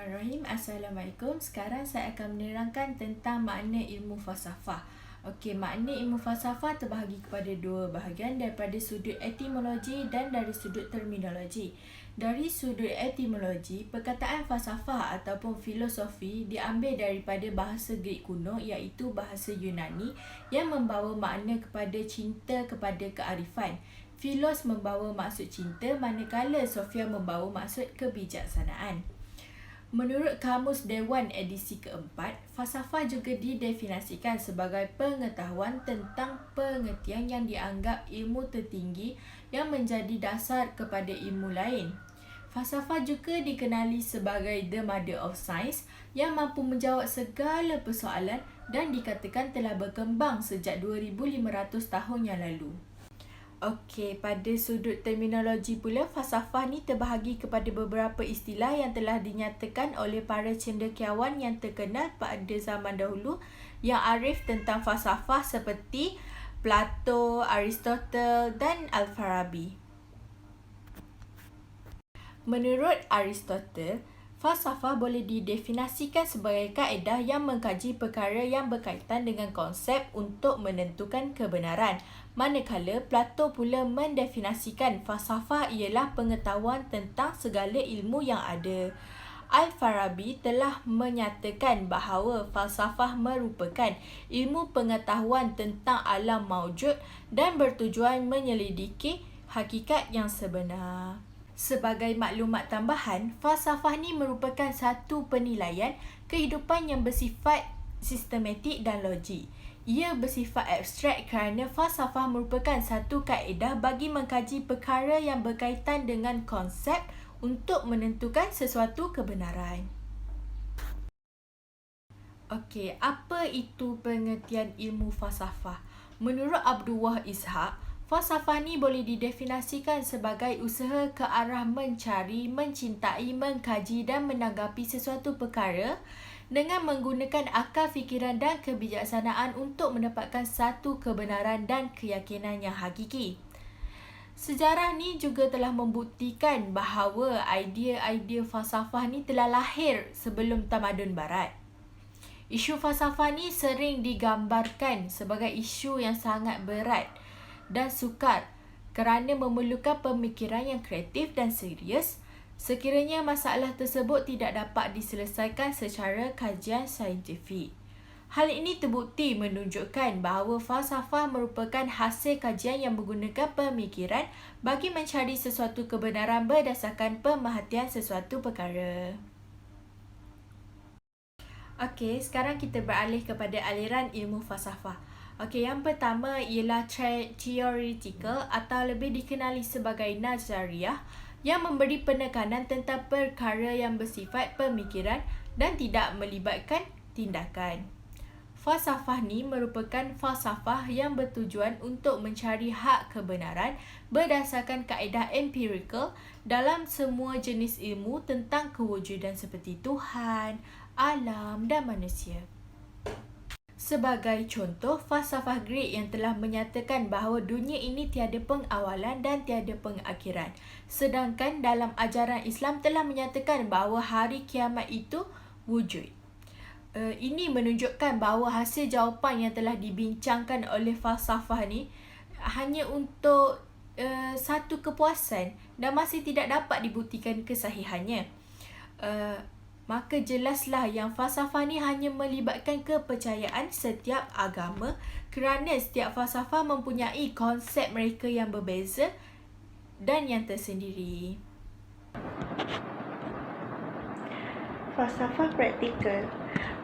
Bismillahirrahmanirrahim. Assalamualaikum. Sekarang saya akan menerangkan tentang makna ilmu falsafah. Okey, makna ilmu falsafah terbahagi kepada dua bahagian, daripada sudut etimologi dan dari sudut terminologi. Dari sudut etimologi, perkataan falsafah ataupun filosofi diambil daripada bahasa Greek kuno, iaitu bahasa Yunani yang membawa makna kepada cinta kepada kearifan. Filos membawa maksud cinta, manakala Sofia membawa maksud kebijaksanaan. Menurut Kamus Dewan edisi keempat, falsafah juga didefinisikan sebagai pengetahuan tentang pengertian yang dianggap ilmu tertinggi yang menjadi dasar kepada ilmu lain. Falsafah juga dikenali sebagai the mother of science yang mampu menjawab segala persoalan dan dikatakan telah berkembang sejak 2500 tahun yang lalu. Okey, pada sudut terminologi pula, falsafah ni terbahagi kepada beberapa istilah yang telah dinyatakan oleh para cendekiawan yang terkenal pada zaman dahulu yang arif tentang falsafah seperti Plato, Aristotle dan Al-Farabi. Menurut Aristotle, falsafah boleh didefinisikan sebagai kaedah yang mengkaji perkara yang berkaitan dengan konsep untuk menentukan kebenaran. Manakala Plato pula mendefinisikan falsafah ialah pengetahuan tentang segala ilmu yang ada. Al-Farabi telah menyatakan bahawa falsafah merupakan ilmu pengetahuan tentang alam maujud dan bertujuan menyelidiki hakikat yang sebenar. Sebagai maklumat tambahan, falsafah ni merupakan satu penilaian kehidupan yang bersifat sistematik dan logik. Ia bersifat abstrak kerana falsafah merupakan satu kaedah bagi mengkaji perkara yang berkaitan dengan konsep untuk menentukan sesuatu kebenaran. Okey, apa itu pengertian ilmu falsafah? Menurut Abdullah Ishaq, falsafah ni boleh didefinisikan sebagai usaha ke arah mencari, mencintai, mengkaji dan menanggapi sesuatu perkara dengan menggunakan akal fikiran dan kebijaksanaan untuk mendapatkan satu kebenaran dan keyakinan yang hakiki. Sejarah ni juga telah membuktikan bahawa idea-idea falsafah ni telah lahir sebelum tamadun barat. Isu falsafah ni sering digambarkan sebagai isu yang sangat berat dan sukar kerana memerlukan pemikiran yang kreatif dan serius sekiranya masalah tersebut tidak dapat diselesaikan secara kajian saintifik. Hal ini terbukti menunjukkan bahawa falsafah merupakan hasil kajian yang menggunakan pemikiran bagi mencari sesuatu kebenaran berdasarkan pemerhatian sesuatu perkara. Okey, sekarang kita beralih kepada aliran ilmu falsafah. Okey, yang pertama ialah theoretical atau lebih dikenali sebagai nazariah yang memberi penekanan tentang perkara yang bersifat pemikiran dan tidak melibatkan tindakan. Falsafah ni merupakan falsafah yang bertujuan untuk mencari hak kebenaran berdasarkan kaedah empirikal dalam semua jenis ilmu tentang kewujudan seperti Tuhan, alam dan manusia. Sebagai contoh, falsafah Greek yang telah menyatakan bahawa dunia ini tiada pengawalan dan tiada pengakhiran. Sedangkan dalam ajaran Islam telah menyatakan bahawa hari kiamat itu wujud. Ini menunjukkan bahawa hasil jawapan yang telah dibincangkan oleh falsafah ni hanya untuk satu kepuasan dan masih tidak dapat dibuktikan kesahihannya. Maka jelaslah yang falsafah ni hanya melibatkan kepercayaan setiap agama kerana setiap falsafah mempunyai konsep mereka yang berbeza dan yang tersendiri. Falsafah praktikal.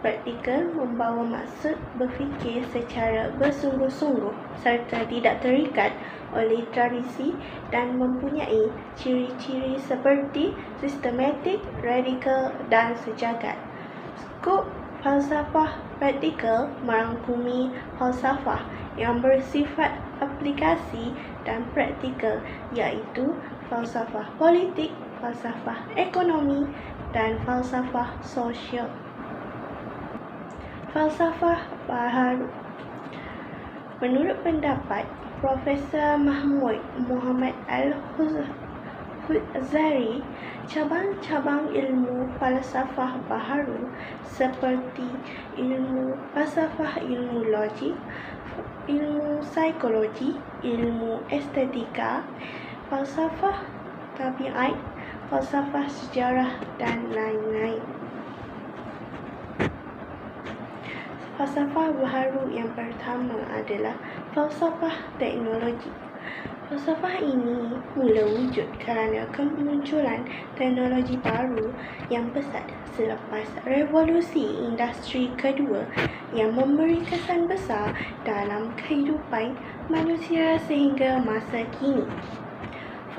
Praktikal membawa maksud berfikir secara bersungguh-sungguh serta tidak terikat oleh tradisi dan mempunyai ciri-ciri seperti sistematik, radikal dan sejagat. Skop falsafah praktikal merangkumi falsafah yang bersifat aplikasi dan praktikal, iaitu falsafah politik, falsafah ekonomi dan falsafah sosial. Falsafah baharu. Menurut pendapat Profesor Mahmud Muhammad Al-Huzaifi, Al-Khuzari, cabang-cabang ilmu falsafah baharu seperti ilmu falsafah, ilmu logik, ilmu psikologi, ilmu estetika, falsafah tabiat, falsafah sejarah dan lain-lain. Falsafah baharu yang pertama adalah falsafah teknologi. Falsafah ini mula wujud kerana kemunculan teknologi baru yang pesat selepas revolusi industri kedua yang memberi kesan besar dalam kehidupan manusia sehingga masa kini.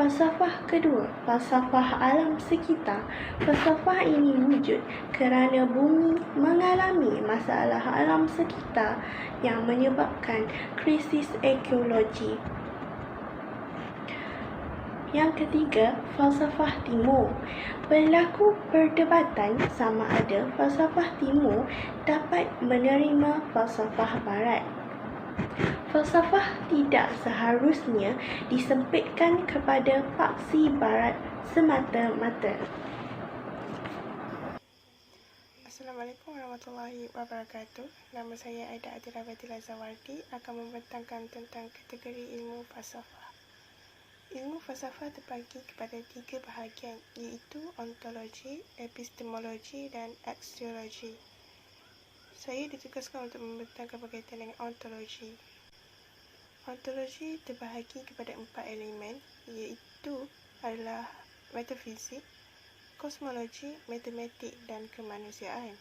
Falsafah kedua, falsafah alam sekitar. Falsafah ini wujud kerana bumi mengalami masalah alam sekitar yang menyebabkan krisis ekologi. Yang ketiga, falsafah timur. Berlaku perdebatan sama ada falsafah timur dapat menerima falsafah barat. Falsafah tidak seharusnya disempitkan kepada faksi barat semata-mata. Assalamualaikum warahmatullahi wabarakatuh. Nama saya Aida Adira Badila Zawardi akan membentangkan tentang kategori ilmu falsafah. Ilmu falsafah terbagi kepada 3 bahagian, iaitu ontologi, epistemologi dan axiologi. Saya ditugaskan untuk membentangkan berkaitan dengan ontologi. Ontologi terbahagi kepada 4 elemen, iaitu adalah metafizik, kosmologi, matematik dan kemanusiaan.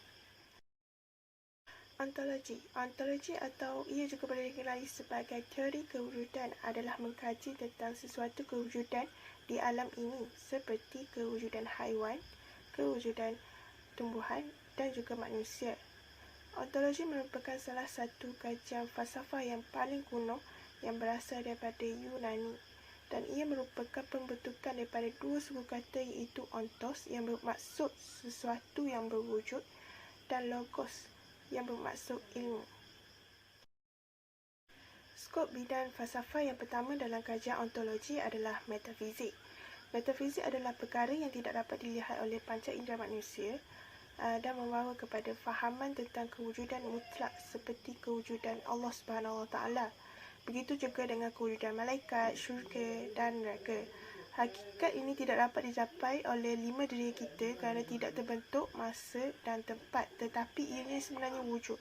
Ontologi atau ia juga boleh dikenali sebagai teori kewujudan adalah mengkaji tentang sesuatu kewujudan di alam ini seperti kewujudan haiwan, kewujudan tumbuhan dan juga manusia. Ontologi merupakan salah satu kajian falsafah yang paling kuno yang berasal daripada Yunani dan ia merupakan pembentukan daripada 2 suku kata iaitu ontos yang bermaksud sesuatu yang berwujud dan logos yang bermaksud ilmu. Skop bidang falsafah yang pertama dalam kajian ontologi adalah metafizik. Metafizik adalah perkara yang tidak dapat dilihat oleh panca indera manusia dan membawa kepada fahaman tentang kewujudan mutlak seperti kewujudan Allah Subhanahu Wa Taala. Begitu juga dengan kewujudan malaikat, syurga dan neraka. Hakikat ini tidak dapat dicapai oleh 5 diri kita kerana tidak terbentuk masa dan tempat, tetapi ianya sebenarnya wujud.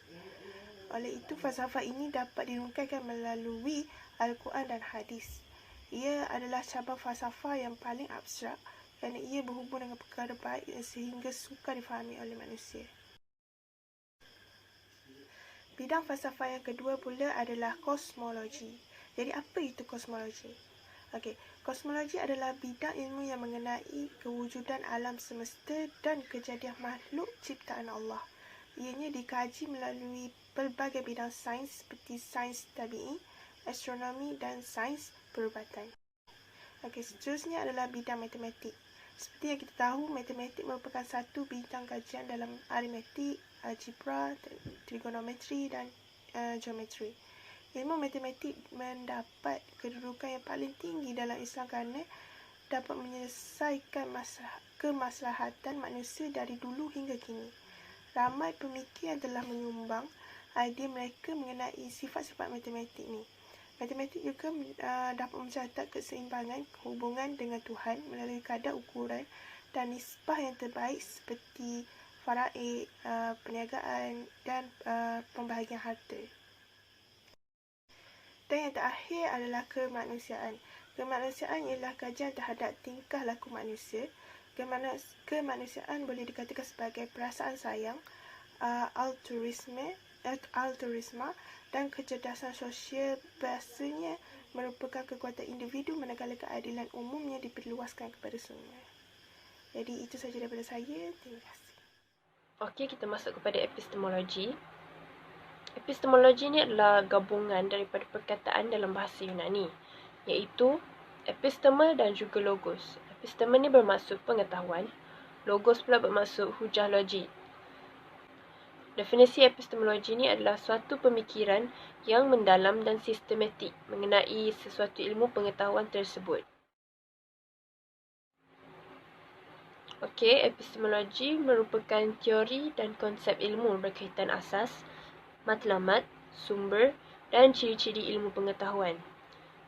Oleh itu, falsafah ini dapat dirungkaikan melalui Al-Quran dan Hadis. Ia adalah cabang falsafah yang paling abstrak kerana ia berhubung dengan perkara baik sehingga sukar difahami oleh manusia. Bidang falsafah yang kedua pula adalah kosmologi. Jadi apa itu kosmologi? Kosmologi adalah bidang ilmu yang mengenai kewujudan alam semesta dan kejadian makhluk ciptaan Allah. Ianya dikaji melalui pelbagai bidang sains seperti sains tabi'i, astronomi dan sains perubatan. Seterusnya adalah bidang matematik. Seperti yang kita tahu, matematik merupakan satu bidang kajian dalam aritmetik, algebra, trigonometri dan geometri. Ilmu matematik mendapat kedudukan yang paling tinggi dalam Islam kerana dapat menyelesaikan kemaslahatan manusia dari dulu hingga kini. Ramai pemikir yang telah menyumbang idea mereka mengenai sifat-sifat matematik ini. Matematik juga dapat mencatat keseimbangan hubungan dengan Tuhan melalui kadar ukuran dan nisbah yang terbaik seperti faraid, perniagaan dan pembahagian harta. Dan yang terakhir adalah kemanusiaan. Kemanusiaan ialah kajian terhadap tingkah laku manusia. Kemanusiaan boleh dikatakan sebagai perasaan sayang, altruisme dan kecerdasan sosial biasanya merupakan kekuatan individu manakala keadilan umumnya diperluaskan kepada semua. Jadi itu sahaja daripada saya. Terima kasih. Okey, kita masuk kepada epistemologi. Epistemologi ini adalah gabungan daripada perkataan dalam bahasa Yunani, iaitu episteme dan juga logos. Episteme ini bermaksud pengetahuan, logos pula bermaksud hujah logik. Definisi epistemologi ini adalah suatu pemikiran yang mendalam dan sistematik mengenai sesuatu ilmu pengetahuan tersebut. Okey, epistemologi merupakan teori dan konsep ilmu berkaitan asas, matlamat, sumber dan ciri-ciri ilmu pengetahuan.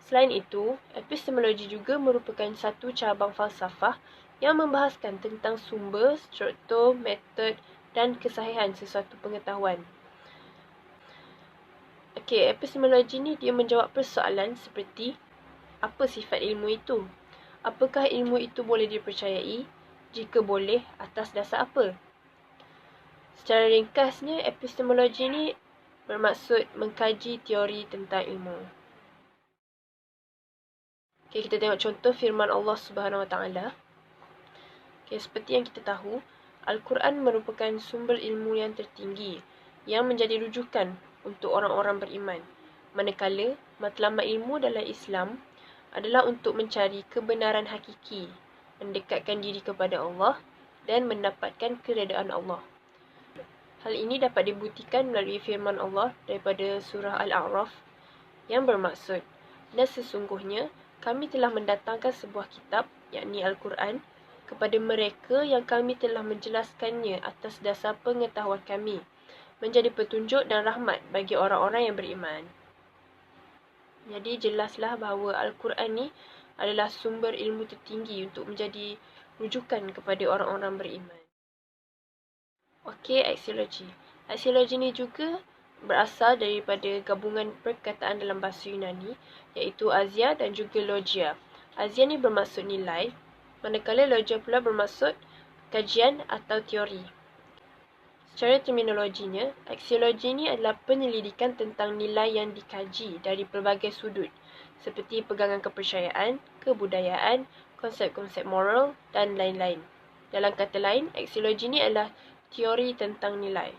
Selain itu, epistemologi juga merupakan satu cabang falsafah yang membahaskan tentang sumber, struktur, metod dan kesahihan sesuatu pengetahuan. Okey, epistemologi ni dia menjawab persoalan seperti apa sifat ilmu itu? Apakah ilmu itu boleh dipercayai? Jika boleh, atas dasar apa? Secara ringkasnya, epistemologi ni bermaksud mengkaji teori tentang ilmu. Okay, kita tengok contoh firman Allah Subhanahu Wa Taala. Okay, seperti yang kita tahu, Al-Quran merupakan sumber ilmu yang tertinggi yang menjadi rujukan untuk orang-orang beriman. Manakala matlamat ilmu dalam Islam adalah untuk mencari kebenaran hakiki, mendekatkan diri kepada Allah dan mendapatkan keredaan Allah. Hal ini dapat dibuktikan melalui firman Allah daripada surah Al-A'raf yang bermaksud, dan sesungguhnya kami telah mendatangkan sebuah kitab, yakni Al-Quran, kepada mereka yang kami telah menjelaskannya atas dasar pengetahuan kami, menjadi petunjuk dan rahmat bagi orang-orang yang beriman. Jadi jelaslah bahawa Al-Quran ni adalah sumber ilmu tertinggi untuk menjadi rujukan kepada orang-orang beriman. Okey, aksiologi. Aksiologi ni juga berasal daripada gabungan perkataan dalam bahasa Yunani, iaitu azia dan juga logia. Azia ni bermaksud nilai, manakala logia pula bermaksud kajian atau teori. Secara terminologinya, aksiologi ni adalah penyelidikan tentang nilai yang dikaji dari pelbagai sudut, seperti pegangan kepercayaan, kebudayaan, konsep-konsep moral dan lain-lain. Dalam kata lain, aksiologi ni adalah teori tentang nilai.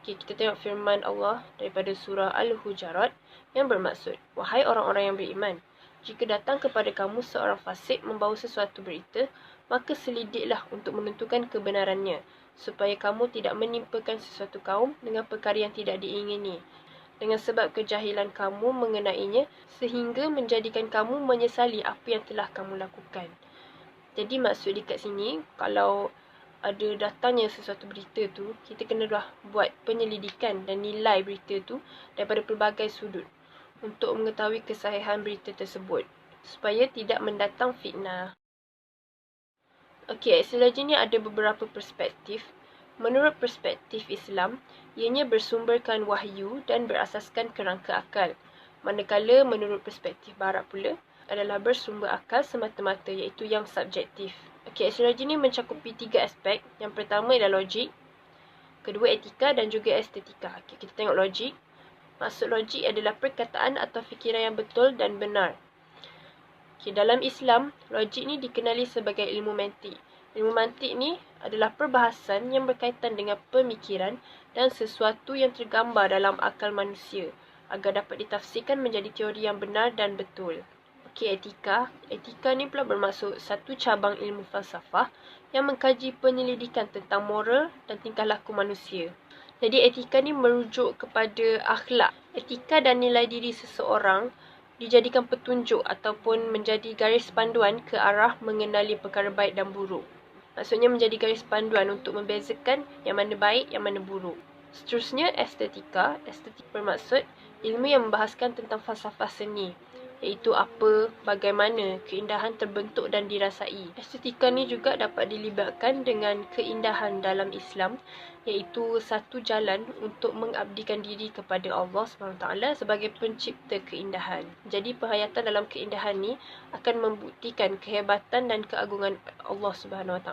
Okay, kita tengok firman Allah daripada surah Al-Hujarat yang bermaksud, wahai orang-orang yang beriman, jika datang kepada kamu seorang fasik membawa sesuatu berita, maka selidiklah untuk menentukan kebenarannya, supaya kamu tidak menimpakan sesuatu kaum dengan perkara yang tidak diingini, dengan sebab kejahilan kamu mengenainya, sehingga menjadikan kamu menyesali apa yang telah kamu lakukan. Jadi maksud dekat sini, kalau ada datangnya sesuatu berita tu, kita kena dah buat penyelidikan dan nilai berita tu daripada pelbagai sudut untuk mengetahui kesahihan berita tersebut, supaya tidak mendatang fitnah. Okey, aksiologi ni ada beberapa perspektif. Menurut perspektif Islam, ianya bersumberkan wahyu dan berasaskan kerangka akal. Manakala menurut perspektif Barat pula, adalah bersumber akal semata-mata, iaitu yang subjektif. Okey, aksiologi ni mencakupi 3 aspek. Yang pertama ialah logik, kedua etika dan juga estetika. Okey, kita tengok logik. Maksud logik adalah perkataan atau fikiran yang betul dan benar. Okay, dalam Islam, logik ni dikenali sebagai ilmu mantik. Ilmu mantik ni adalah perbahasan yang berkaitan dengan pemikiran dan sesuatu yang tergambar dalam akal manusia agar dapat ditafsirkan menjadi teori yang benar dan betul. Okey, etika. Etika ni pula bermaksud satu cabang ilmu falsafah yang mengkaji penyelidikan tentang moral dan tingkah laku manusia. Jadi etika ni merujuk kepada akhlak. Etika dan nilai diri seseorang dijadikan petunjuk ataupun menjadi garis panduan ke arah mengenali perkara baik dan buruk. Maksudnya menjadi garis panduan untuk membezakan yang mana baik, yang mana buruk. Seterusnya, estetika. Estetika bermaksud ilmu yang membahaskan tentang falsafah seni, iaitu apa, bagaimana keindahan terbentuk dan dirasai. Estetika ni juga dapat dilibatkan dengan keindahan dalam Islam, iaitu satu jalan untuk mengabdikan diri kepada Allah SWT sebagai pencipta keindahan. Jadi penghayatan dalam keindahan ni akan membuktikan kehebatan dan keagungan Allah SWT.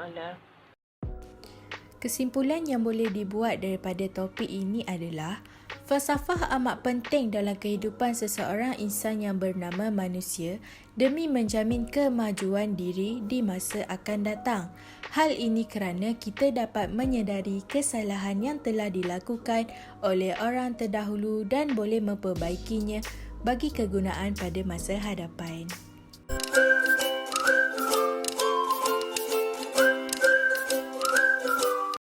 Kesimpulan yang boleh dibuat daripada topik ini adalah falsafah amat penting dalam kehidupan seseorang insan yang bernama manusia demi menjamin kemajuan diri di masa akan datang. Hal ini kerana kita dapat menyedari kesalahan yang telah dilakukan oleh orang terdahulu dan boleh memperbaikinya bagi kegunaan pada masa hadapan.